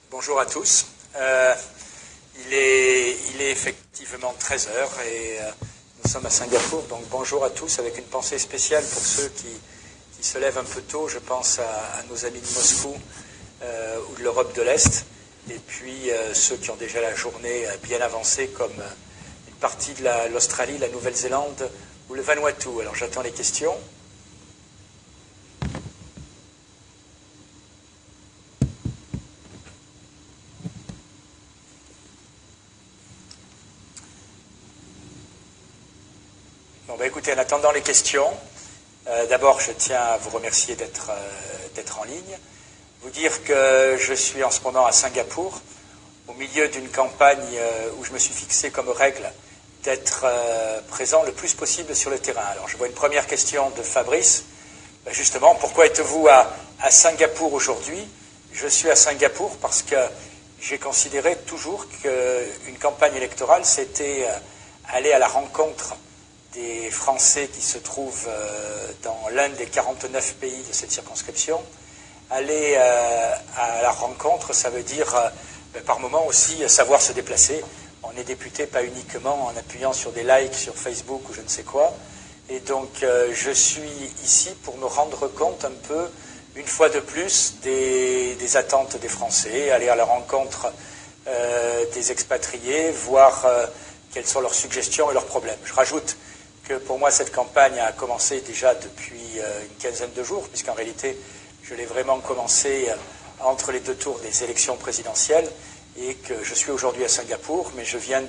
Bonjour à tous. Il est effectivement 13 heures et nous sommes à Singapour, donc bonjour à tous avec une pensée spéciale pour ceux qui se lèvent un peu tôt. Je pense à nos amis de Moscou ou de l'Europe de l'Est, et puis ceux qui ont déjà la journée bien avancée comme une partie de l'Australie, la Nouvelle-Zélande ou le Vanuatu. Alors j'attends les questions. Écoutez, en attendant les questions, d'abord je tiens à vous remercier d'être en ligne, vous dire que je suis en ce moment à Singapour, au milieu d'une campagne où je me suis fixé comme règle d'être présent le plus possible sur le terrain. Alors je vois une première question de Fabrice, justement, pourquoi êtes-vous à Singapour aujourd'hui? Je suis à Singapour parce que j'ai considéré toujours qu'une campagne électorale, c'était aller à la rencontre des Français qui se trouvent dans l'un des 49 pays de cette circonscription. Aller à la rencontre, ça veut dire par moment aussi savoir se déplacer. On est député pas uniquement en appuyant sur des likes sur Facebook ou je ne sais quoi. Et donc je suis ici pour me rendre compte un peu, une fois de plus, des attentes des Français, aller à la rencontre des expatriés, voir quelles sont leurs suggestions et leurs problèmes. Je rajoute que pour moi, cette campagne a commencé déjà depuis une quinzaine de jours, puisqu'en réalité, je l'ai vraiment commencé entre les deux tours des élections présidentielles, et que je suis aujourd'hui à Singapour, mais je viens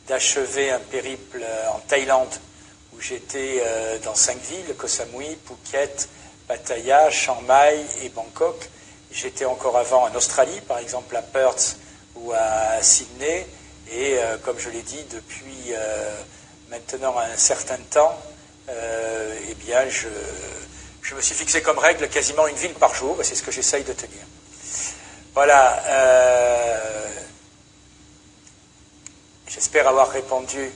d'achever un périple en Thaïlande, où j'étais dans 5 villes, Koh Samui, Phuket, Pattaya, Chiang Mai et Bangkok. J'étais encore avant en Australie, par exemple à Perth ou à Sydney, et comme je l'ai dit, depuis maintenant un certain temps, eh bien, je me suis fixé comme règle quasiment une ville par jour, et c'est ce que j'essaye de tenir. Voilà. J'espère avoir répondu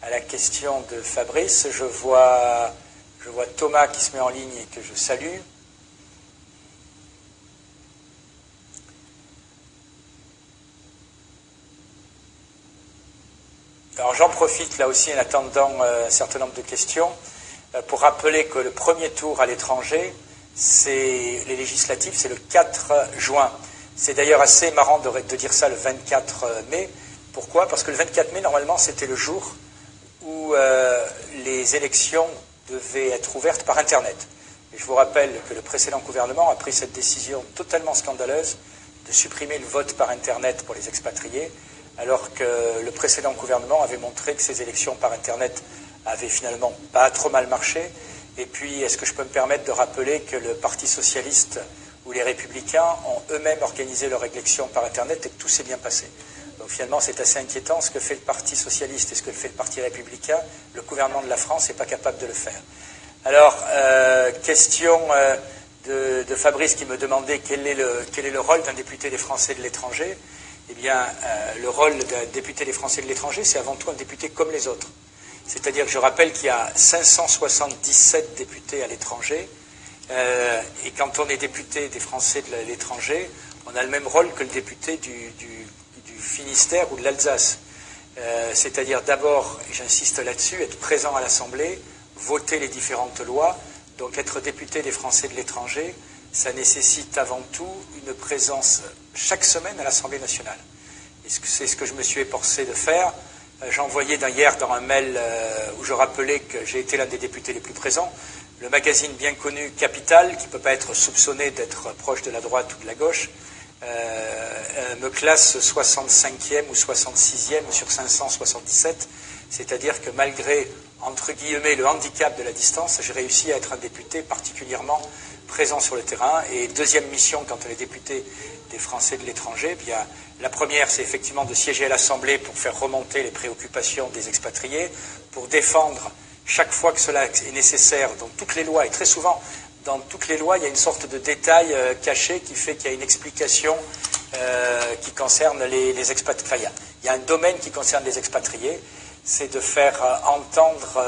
à la question de Fabrice. Je vois Thomas qui se met en ligne et que je salue. Alors j'en profite là aussi en attendant un certain nombre de questions pour rappeler que le premier tour à l'étranger, c'est les législatives, c'est le 4 juin. C'est d'ailleurs assez marrant de dire ça le 24 mai. Pourquoi? Parce que le 24 mai, normalement, c'était le jour où les élections devaient être ouvertes par Internet. Et je vous rappelle que le précédent gouvernement a pris cette décision totalement scandaleuse de supprimer le vote par Internet pour les expatriés, alors que le précédent gouvernement avait montré que ces élections par Internet avaient finalement pas trop mal marché. Et puis, est-ce que je peux me permettre de rappeler que le Parti socialiste ou les Républicains ont eux-mêmes organisé leur élection par Internet et que tout s'est bien passé. Donc finalement, c'est assez inquiétant ce que fait le Parti socialiste et ce que fait le Parti républicain. Le gouvernement de la France n'est pas capable de le faire. Alors, question de Fabrice qui me demandait quel est le rôle d'un député des Français de l'étranger. Eh bien, le rôle d'un député des Français de l'étranger, c'est avant tout un député comme les autres. C'est-à-dire que je rappelle qu'il y a 577 députés à l'étranger, et quand on est député des Français de l'étranger, on a le même rôle que le député du Finistère ou de l'Alsace. C'est-à-dire d'abord, et j'insiste là-dessus, être présent à l'Assemblée, voter les différentes lois. Donc être député des Français de l'étranger, ça nécessite avant tout une présence chaque semaine à l'Assemblée nationale. Et c'est ce que je me suis efforcé de faire. J'ai envoyé hier dans un mail où je rappelais que j'ai été l'un des députés les plus présents. Le magazine bien connu Capital, qui ne peut pas être soupçonné d'être proche de la droite ou de la gauche, me classe 65e ou 66e sur 577. C'est-à-dire que malgré, entre guillemets, le handicap de la distance, j'ai réussi à être un député particulièrement présent sur le terrain. Et deuxième mission, quand on est député des Français de l'étranger, bien, la première, c'est effectivement de siéger à l'Assemblée pour faire remonter les préoccupations des expatriés, pour défendre chaque fois que cela est nécessaire dans toutes les lois, et très souvent, dans toutes les lois, il y a une sorte de détail caché qui fait qu'il y a une explication qui concerne les expatriés. Il y a un domaine qui concerne les expatriés, c'est de faire entendre,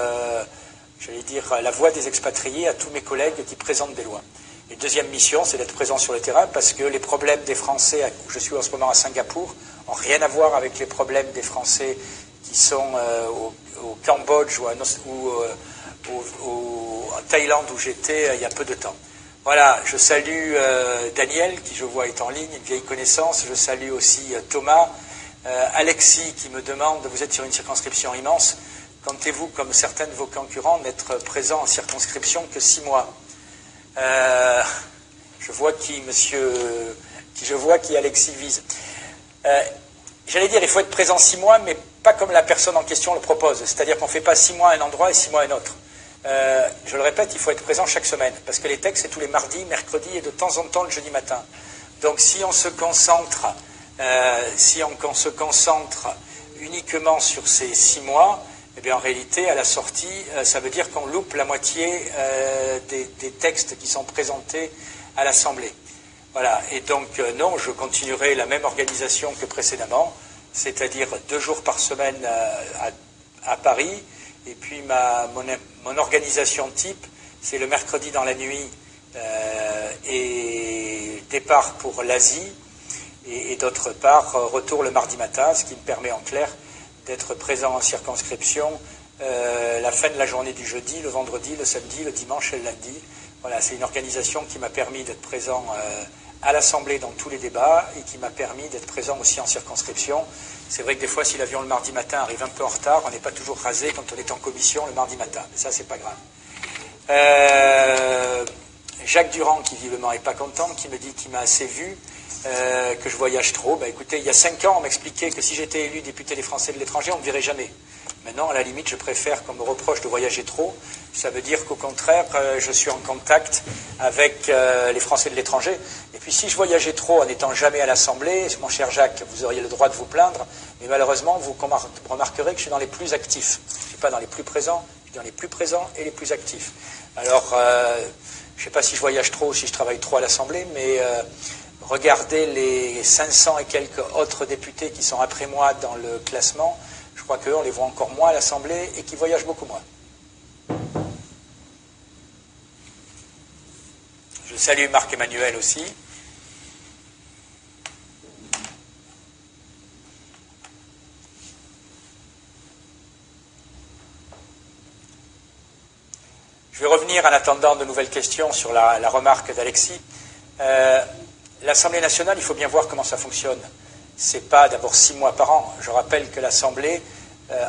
j'allais dire, la voix des expatriés à tous mes collègues qui présentent des lois. Une deuxième mission, c'est d'être présent sur le terrain, parce que les problèmes des Français, où je suis en ce moment à Singapour, n'ont rien à voir avec les problèmes des Français qui sont au Cambodge ou en Thaïlande où j'étais il y a peu de temps. Voilà, je salue Daniel, qui je vois est en ligne, une vieille connaissance. Je salue aussi Thomas, Alexis, qui me demande, vous êtes sur une circonscription immense, comptez-vous, comme certains de vos concurrents, n'être présent en circonscription que 6 mois? Je vois qui Alexis vise. J'allais dire, il faut être présent 6 mois, mais pas comme la personne en question le propose. C'est-à-dire qu'on ne fait pas 6 mois à un endroit et 6 mois à un autre. Je le répète, il faut être présent chaque semaine, parce que les textes, c'est tous les mardis, mercredis et de temps en temps le jeudi matin. Donc si on se concentre, uniquement sur ces 6 mois, eh bien en réalité, à la sortie, ça veut dire qu'on loupe la moitié des textes qui sont présentés à l'Assemblée. Voilà, et donc non, je continuerai la même organisation que précédemment, c'est-à-dire 2 jours par semaine à Paris, et puis mon organisation type, c'est le mercredi dans la nuit et départ pour l'Asie, et d'autre part, retour le mardi matin, ce qui me permet en clair d'être présent en circonscription la fin de la journée du jeudi, le vendredi, le samedi, le dimanche et le lundi. Voilà, c'est une organisation qui m'a permis d'être présent à l'Assemblée dans tous les débats et qui m'a permis d'être présent aussi en circonscription. C'est vrai que des fois, si l'avion le mardi matin arrive un peu en retard, on n'est pas toujours rasé quand on est en commission le mardi matin. Mais ça, c'est pas grave. Jacques Durand, qui visiblement n'est pas content, qui me dit qu'il m'a assez vu, que je voyage trop. Ben, écoutez, il y a 5 ans, on m'expliquait que si j'étais élu député des Français de l'étranger, on ne me verrait jamais. Maintenant, à la limite, je préfère qu'on me reproche de voyager trop. Ça veut dire qu'au contraire, je suis en contact avec les Français de l'étranger. Et puis, si je voyageais trop en n'étant jamais à l'Assemblée, mon cher Jacques, vous auriez le droit de vous plaindre. Mais malheureusement, vous remarquerez que je suis dans les plus actifs. Je ne suis pas dans les plus présents, je suis dans les plus présents et les plus actifs. Alors, je ne sais pas si je voyage trop ou si je travaille trop à l'Assemblée, mais regardez les 500 et quelques autres députés qui sont après moi dans le classement. Je crois qu'eux, on les voit encore moins à l'Assemblée et qui voyagent beaucoup moins. Je salue Marc-Emmanuel aussi. Je vais revenir en attendant de nouvelles questions sur la remarque d'Alexis. L'Assemblée nationale, il faut bien voir comment ça fonctionne. Ce n'est pas d'abord 6 mois par an. Je rappelle que l'Assemblée,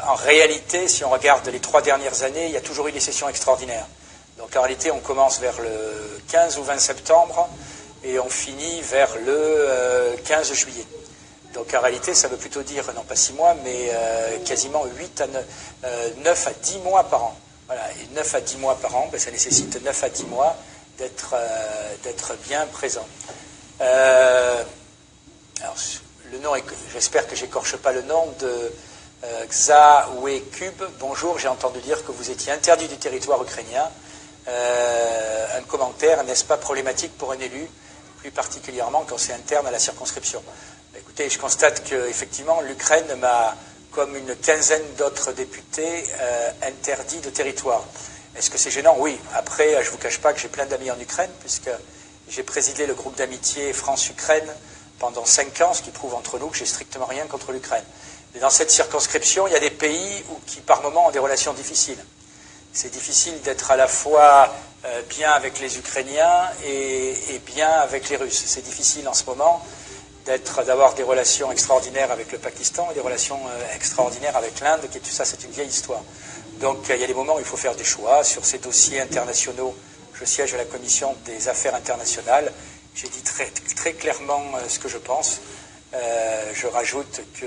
en réalité, si on regarde les 3 dernières années, il y a toujours eu des sessions extraordinaires. Donc en réalité, on commence vers le 15 ou 20 septembre et on finit vers le 15 juillet. Donc en réalité, ça veut plutôt dire, non pas 6 mois, mais quasiment 9 à 10 mois par an. Voilà, et 9 à 10 mois par an, ben, ça nécessite 9 à 10 mois d'être bien présent. Alors, le nom, j'espère que j'écorche pas le nom de Xawekub. Bonjour, j'ai entendu dire que vous étiez interdit du territoire ukrainien. Un commentaire, n'est-ce pas problématique pour un élu, plus particulièrement quand c'est interne à la circonscription? Écoutez, je constate qu'effectivement, l'Ukraine m'a, comme une quinzaine d'autres députés, interdit de territoire. Est-ce que c'est gênant? Oui. Après, je ne vous cache pas que j'ai plein d'amis en Ukraine, puisque j'ai présidé le groupe d'amitié France-Ukraine pendant 5 ans, ce qui prouve entre nous que j'ai strictement rien contre l'Ukraine. Mais dans cette circonscription, il y a des pays qui, par moments, ont des relations difficiles. C'est difficile d'être à la fois bien avec les Ukrainiens et bien avec les Russes. C'est difficile en ce moment d'avoir des relations extraordinaires avec le Pakistan et des relations extraordinaires avec l'Inde, ça c'est une vieille histoire. Donc il y a des moments où il faut faire des choix. Sur ces dossiers internationaux, je siège à la commission des affaires internationales. J'ai dit très clairement ce que je pense. Je rajoute que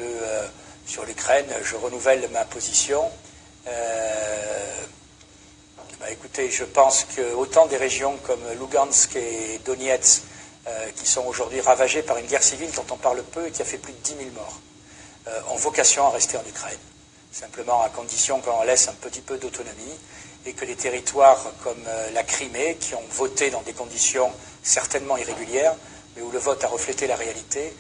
sur l'Ukraine, je renouvelle ma position. Écoutez, je pense que autant des régions comme Lugansk et Donetsk, qui sont aujourd'hui ravagées par une guerre civile dont on parle peu et qui a fait plus de 10 000 morts, ont vocation à rester en Ukraine. Simplement à condition qu'on laisse un petit peu d'autonomie et que les territoires comme la Crimée, qui ont voté dans des conditions certainement irrégulières, mais où le vote a reflété la réalité,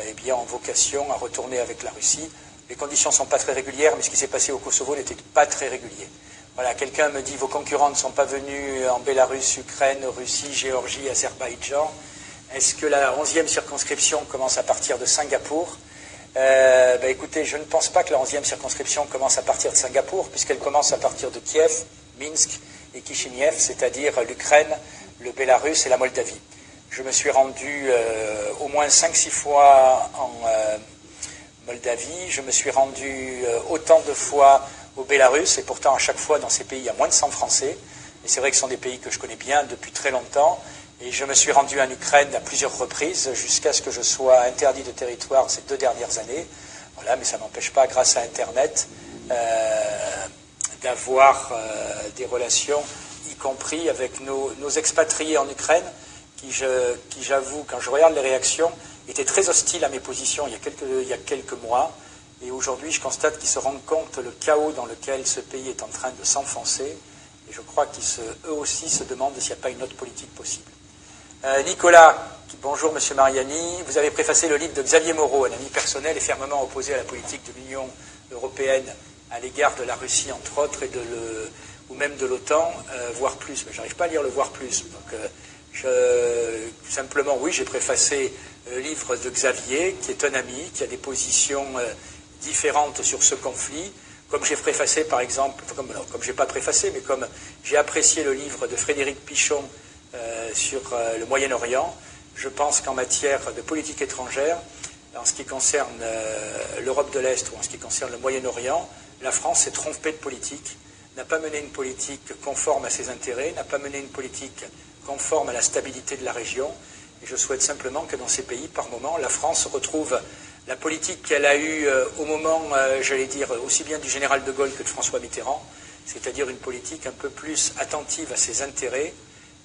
eh bien, ont vocation à retourner avec la Russie. Les conditions ne sont pas très régulières, mais ce qui s'est passé au Kosovo n'était pas très régulier. Voilà, quelqu'un me dit, vos concurrents ne sont pas venus en Bélarus, Ukraine, Russie, Géorgie, Azerbaïdjan. Est-ce que la 11e circonscription commence à partir de Singapour? Écoutez, je ne pense pas que la 11e circonscription commence à partir de Singapour, puisqu'elle commence à partir de Kiev, Minsk et Kishinev, c'est-à-dire l'Ukraine, le Bélarus et la Moldavie. Je me suis rendu au moins 5-6 fois en Moldavie, je me suis rendu autant de fois au Bélarus, et pourtant à chaque fois dans ces pays il y a moins de 100 Français, et c'est vrai que ce sont des pays que je connais bien depuis très longtemps, et je me suis rendu en Ukraine à plusieurs reprises, jusqu'à ce que je sois interdit de territoire ces 2 dernières années. Voilà, mais ça ne m'empêche pas, grâce à Internet, d'avoir des relations, y compris avec nos expatriés en Ukraine, qui j'avoue, quand je regarde les réactions, étaient très hostiles à mes positions il y a quelques mois. Et aujourd'hui, je constate qu'ils se rendent compte le chaos dans lequel ce pays est en train de s'enfoncer. Et je crois qu'eux aussi se demandent s'il n'y a pas une autre politique possible. Nicolas, bonjour Monsieur Mariani. Vous avez préfacé le livre de Xavier Moreau, un ami personnel et fermement opposé à la politique de l'Union européenne à l'égard de la Russie, entre autres, ou même de l'OTAN, voire plus. Mais je n'arrive pas à lire le voire plus. Donc, simplement, oui, j'ai préfacé le livre de Xavier, qui est un ami, qui a des positions différentes sur ce conflit, comme j'ai préfacé par exemple, comme je n'ai pas préfacé, mais comme j'ai apprécié le livre de Frédéric Pichon sur le Moyen-Orient. Je pense qu'en matière de politique étrangère, en ce qui concerne l'Europe de l'Est ou en ce qui concerne le Moyen-Orient, la France s'est trompée de politique, n'a pas mené une politique conforme à ses intérêts, n'a pas mené une politique conforme à la stabilité de la région. Et je souhaite simplement que dans ces pays, par moment, la France retrouve la politique qu'elle a eue au moment, j'allais dire, aussi bien du général de Gaulle que de François Mitterrand, c'est-à-dire une politique un peu plus attentive à ses intérêts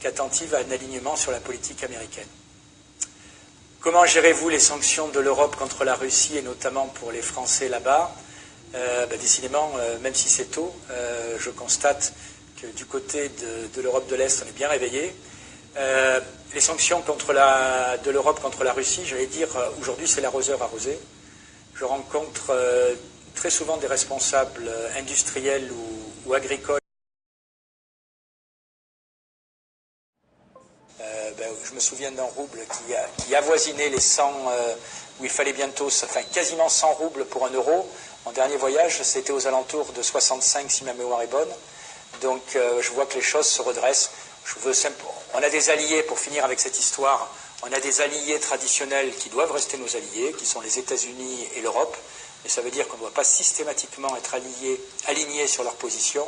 qu'attentive à un alignement sur la politique américaine. Comment gérez-vous les sanctions de l'Europe contre la Russie, et notamment pour les Français là-bas? Décidément, même si c'est tôt, je constate que du côté de l'Europe de l'Est, on est bien réveillé. Les sanctions de l'Europe contre la Russie, j'allais dire, aujourd'hui c'est l'arroseur arrosé. Je rencontre très souvent des responsables industriels ou agricoles. Je me souviens d'un rouble qui avoisinait les 100, où il fallait bientôt, enfin quasiment 100 roubles pour 1 euro. Mon dernier voyage, c'était aux alentours de 65, si ma mémoire est bonne. Donc je vois que les choses se redressent. On a des alliés, pour finir avec cette histoire, on a des alliés traditionnels qui doivent rester nos alliés, qui sont les États-Unis et l'Europe. Et ça veut dire qu'on ne doit pas systématiquement être alignés sur leur position.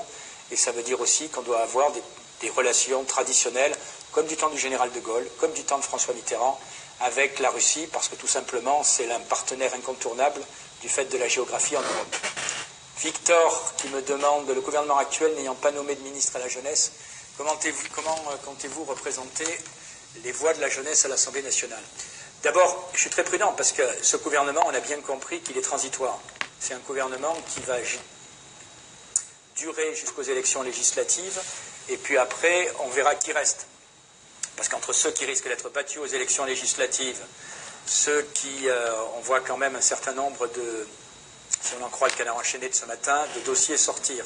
Et ça veut dire aussi qu'on doit avoir des relations traditionnelles, comme du temps du général de Gaulle, comme du temps de François Mitterrand, avec la Russie, parce que tout simplement, c'est un partenaire incontournable du fait de la géographie en Europe. Victor, qui me demande, le gouvernement actuel n'ayant pas nommé de ministre à la jeunesse, comment comptez-vous représenter les voix de la jeunesse à l'Assemblée nationale? D'abord, je suis très prudent, parce que ce gouvernement, on a bien compris qu'il est transitoire. C'est un gouvernement qui va durer jusqu'aux élections législatives, et puis après, on verra qui reste. Parce qu'entre ceux qui risquent d'être battus aux élections législatives, ceux qui, on voit quand même un certain nombre de, si on en croit le Canard enchaîné de ce matin, de dossiers sortir.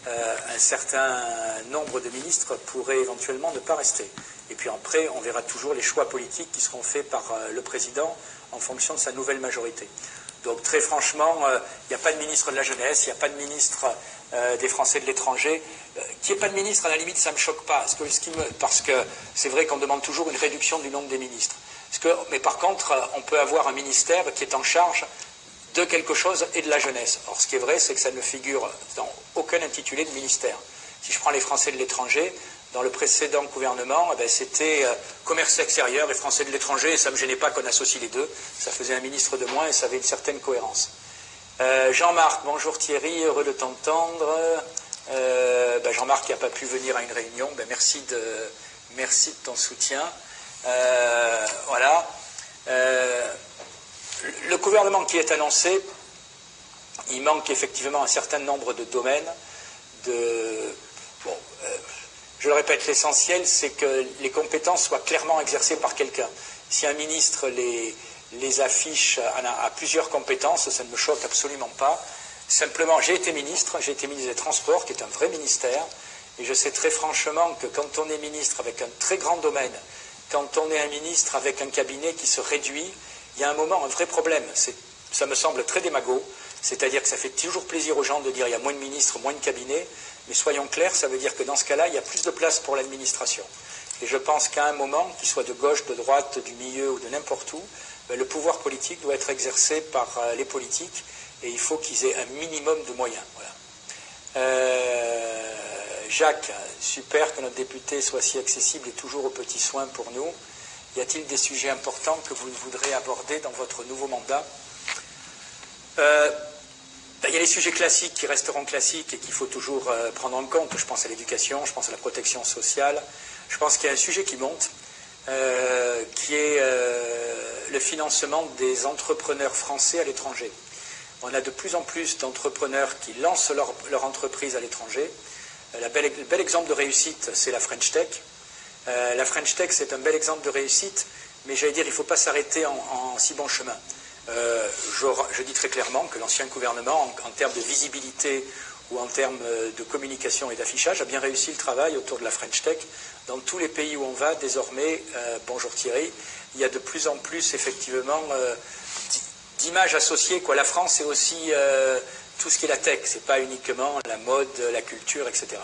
Un certain nombre de ministres pourraient éventuellement ne pas rester. Et puis après, on verra toujours les choix politiques qui seront faits par le président en fonction de sa nouvelle majorité. Donc très franchement, il n'y a pas de ministre de la jeunesse, il n'y a pas de ministre des Français de l'étranger. Qu'il n'y ait pas de ministre, à la limite, ça ne me choque pas. Parce que c'est vrai qu'on demande toujours une réduction du nombre des ministres. Mais par contre, on peut avoir un ministère qui est en charge de quelque chose et de la jeunesse. Or, ce qui est vrai, c'est que ça ne figure dans aucun intitulé de ministère. Si je prends les Français de l'étranger, dans le précédent gouvernement, c'était commerce extérieur et Français de l'étranger, et ça ne me gênait pas qu'on associe les deux. Ça faisait un ministre de moins et ça avait une certaine cohérence. Jean-Marc, bonjour Thierry, heureux de t'entendre. Jean-Marc qui n'a pas pu venir à une réunion, merci de ton soutien. Voilà. Le gouvernement qui est annoncé, il manque effectivement un certain nombre de domaines. Je le répète, l'essentiel, c'est que les compétences soient clairement exercées par quelqu'un. Si un ministre les affiche à plusieurs compétences, ça ne me choque absolument pas. Simplement, j'ai été ministre des Transports, qui est un vrai ministère, et je sais très franchement que quand on est ministre avec un très grand domaine, quand on est un ministre avec un cabinet qui se réduit, il y a un moment, un vrai problème. Ça me semble très démago, c'est-à-dire que ça fait toujours plaisir aux gens de dire il y a moins de ministres, moins de cabinets, mais soyons clairs, ça veut dire que dans ce cas-là, il y a plus de place pour l'administration. Et je pense qu'à un moment, qu'il soit de gauche, de droite, du milieu ou de n'importe où, le pouvoir politique doit être exercé par les politiques, et il faut qu'ils aient un minimum de moyens. Voilà. Jacques, super que notre député soit si accessible et toujours aux petits soins pour nous. Y a-t-il des sujets importants que vous voudrez aborder dans votre nouveau mandat? Il y a les sujets classiques qui resteront classiques et qu'il faut toujours prendre en compte. Je pense à l'éducation, je pense à la protection sociale. Je pense qu'il y a un sujet qui monte, qui est le financement des entrepreneurs français à l'étranger. On a de plus en plus d'entrepreneurs qui lancent leur entreprise à l'étranger. Le bel exemple de réussite, c'est la French Tech. La French Tech, c'est un bel exemple de réussite, mais j'allais dire, il ne faut pas s'arrêter en si bon chemin. Je dis très clairement que l'ancien gouvernement, en termes de visibilité ou en termes de communication et d'affichage, a bien réussi le travail autour de la French Tech. Dans tous les pays où on va, désormais, bonjour Thierry, il y a de plus en plus, effectivement, d'images associées. La France, c'est aussi tout ce qui est la tech, ce n'est pas uniquement la mode, la culture, etc.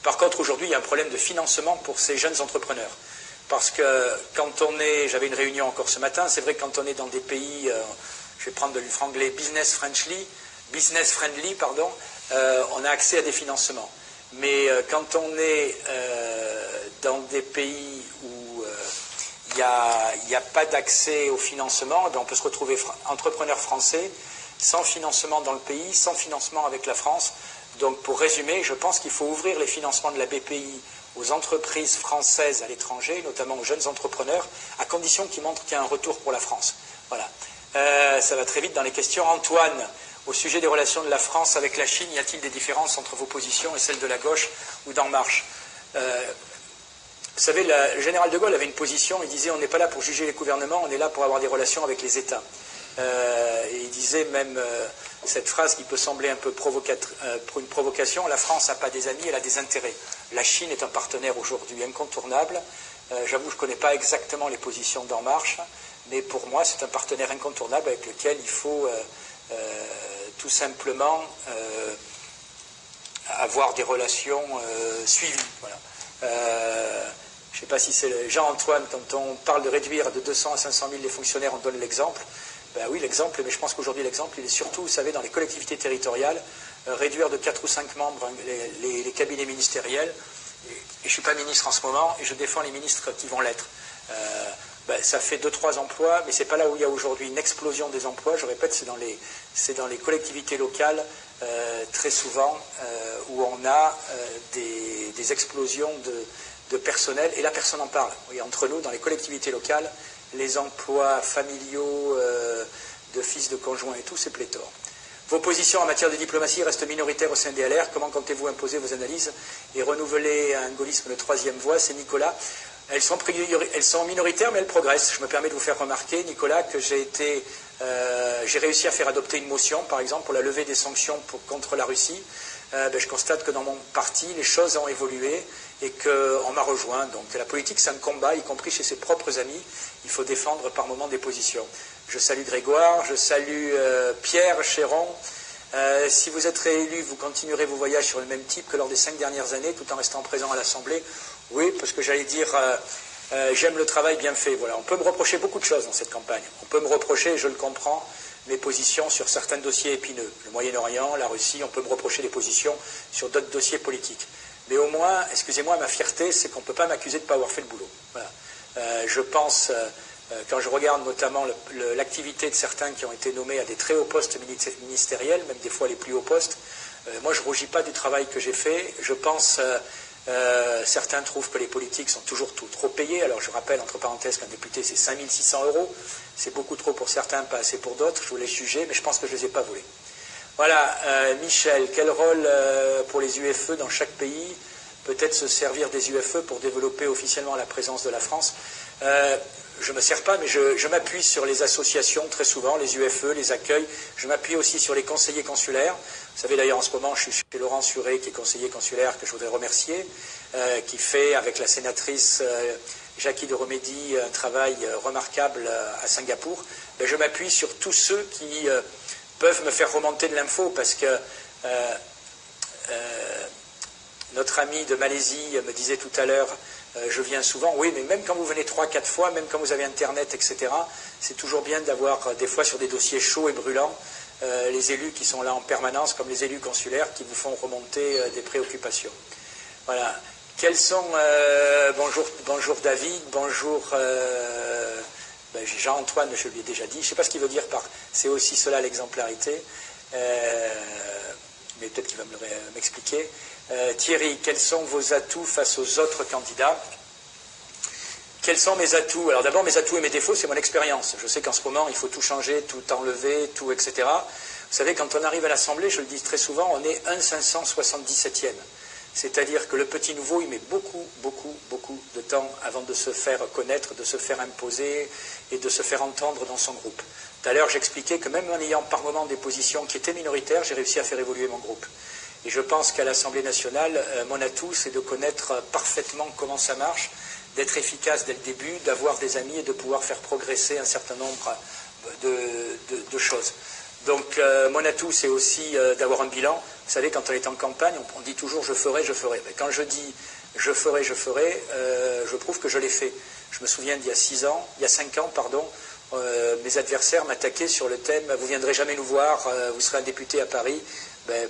Par contre, aujourd'hui, il y a un problème de financement pour ces jeunes entrepreneurs. Parce que quand on est, j'avais une réunion encore ce matin, c'est vrai que quand on est dans des pays, je vais prendre de l'anglais, business friendly, on a accès à des financements. Mais quand on est dans des pays où il n'y a pas d'accès au financement, on peut se retrouver entrepreneur français sans financement dans le pays, sans financement avec la France. Donc pour résumer, je pense qu'il faut ouvrir les financements de la BPI aux entreprises françaises à l'étranger, notamment aux jeunes entrepreneurs, à condition qu'ils montrent qu'il y a un retour pour la France. Voilà. Ça va très vite dans les questions. Antoine, au sujet des relations de la France avec la Chine, y a-t-il des différences entre vos positions et celles de la gauche ou d'En Marche? Vous savez, le général de Gaulle avait une position, il disait on n'est pas là pour juger les gouvernements, on est là pour avoir des relations avec les États. Et il disait même cette phrase qui peut sembler un peu pour une provocation, la France n'a pas des amis, elle a des intérêts. La Chine est un partenaire aujourd'hui incontournable. J'avoue, je ne connais pas exactement les positions d'En Marche, mais pour moi, c'est un partenaire incontournable avec lequel il faut tout simplement avoir des relations suivies. Voilà. Je ne sais pas si c'est Jean-Antoine, quand on parle de réduire de 200 à 500 000 les fonctionnaires, on donne l'exemple. Ben oui, l'exemple, mais je pense qu'aujourd'hui, l'exemple, il est surtout, vous savez, dans les collectivités territoriales, réduire de 4 ou 5 membres les cabinets ministériels. Et je ne suis pas ministre en ce moment, et je défends les ministres qui vont l'être. Ça fait 2-3 emplois, mais ce n'est pas là où il y a aujourd'hui une explosion des emplois. Je répète, c'est dans les collectivités locales, très souvent, où on a des explosions de personnel, et là, personne n'en parle. Oui, entre nous, dans les collectivités locales, les emplois familiaux de fils, de conjoints et tout, c'est pléthore. Vos positions en matière de diplomatie restent minoritaires au sein des LR. Comment comptez-vous imposer vos analyses et renouveler un gaullisme de troisième voie? C'est Nicolas. Elles sont minoritaires, mais elles progressent. Je me permets de vous faire remarquer, Nicolas, que j'ai réussi à faire adopter une motion, par exemple, pour la levée des sanctions contre la Russie. Je constate que dans mon parti, les choses ont évolué et qu'on m'a rejoint. Donc la politique, c'est un combat, y compris chez ses propres amis. Il faut défendre par moments des positions. Je salue Grégoire, je salue Pierre Chéron. Si vous êtes réélu, vous continuerez vos voyages sur le même type que lors des 5 dernières années, tout en restant présent à l'Assemblée. Oui, parce que j'allais dire, j'aime le travail bien fait. Voilà. On peut me reprocher beaucoup de choses dans cette campagne. On peut me reprocher, je le comprends, mes positions sur certains dossiers épineux. Le Moyen-Orient, la Russie, on peut me reprocher des positions sur d'autres dossiers politiques. Mais au moins, excusez-moi, ma fierté, c'est qu'on ne peut pas m'accuser de ne pas avoir fait le boulot. Voilà. Je pense, quand je regarde notamment l'activité de certains qui ont été nommés à des très hauts postes ministériels, même des fois les plus hauts postes, moi je ne rougis pas du travail que j'ai fait. Je pense, certains trouvent que les politiques sont toujours trop payés. Alors je rappelle, entre parenthèses, qu'un député c'est 5 600 €. C'est beaucoup trop pour certains, pas assez pour d'autres. Je vous laisse juger, mais je pense que je ne les ai pas volés. Voilà, Michel, quel rôle pour les UFE dans chaque pays? Peut-être se servir des UFE pour développer officiellement la présence de la France. Je ne me sers pas, mais je m'appuie sur les associations très souvent, les UFE, les accueils. Je m'appuie aussi sur les conseillers consulaires. Vous savez d'ailleurs en ce moment, je suis chez Laurent Suré, qui est conseiller consulaire, que je voudrais remercier, qui fait avec la sénatrice Jackie de Romédy un travail remarquable à Singapour. Je m'appuie sur tous ceux qui peuvent me faire remonter de l'info, parce que notre ami de Malaisie me disait tout à l'heure, je viens souvent, oui, mais même quand vous venez 3-4 fois, même quand vous avez Internet, etc., c'est toujours bien d'avoir, des fois sur des dossiers chauds et brûlants, les élus qui sont là en permanence, comme les élus consulaires, qui vous font remonter des préoccupations. Voilà. Quels sont... bonjour David, bonjour... Jean-Antoine, je lui ai déjà dit, je ne sais pas ce qu'il veut dire par... C'est aussi cela l'exemplarité, mais peut-être qu'il va m'expliquer. Thierry, quels sont vos atouts face aux autres candidats? Quels sont mes atouts? Alors d'abord, mes atouts et mes défauts, c'est mon expérience. Je sais qu'en ce moment, il faut tout changer, tout enlever, tout, etc. Vous savez, quand on arrive à l'Assemblée, je le dis très souvent, on est 1/577e. C'est-à-dire que le petit nouveau, il met beaucoup de temps avant de se faire connaître, de se faire imposer et de se faire entendre dans son groupe. Tout à l'heure, j'expliquais que même en ayant par moment des positions qui étaient minoritaires, j'ai réussi à faire évoluer mon groupe. Et je pense qu'à l'Assemblée nationale, mon atout, c'est de connaître parfaitement comment ça marche, d'être efficace dès le début, d'avoir des amis et de pouvoir faire progresser un certain nombre de choses. Donc mon atout, c'est aussi d'avoir un bilan. Vous savez, quand on est en campagne, on dit toujours « je ferai ». Mais quand je dis « je ferai », je prouve que je l'ai fait. Je me souviens d'il y a 5 ans, mes adversaires m'attaquaient sur le thème « vous ne viendrez jamais nous voir, vous serez un député à Paris ».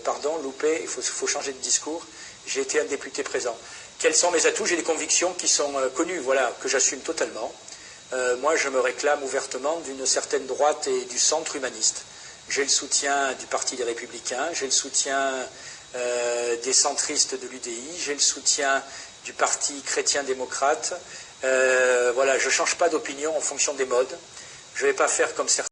Pardon, loupé, il faut changer de discours. J'ai été un député présent. Quels sont mes atouts? J'ai des convictions qui sont connues, voilà, que j'assume totalement. Moi, je me réclame ouvertement d'une certaine droite et du centre humaniste. J'ai le soutien du Parti des Républicains, j'ai le soutien des centristes de l'UDI, j'ai le soutien du Parti chrétien-démocrate. Voilà, je ne change pas d'opinion en fonction des modes. Je ne vais pas faire comme certains.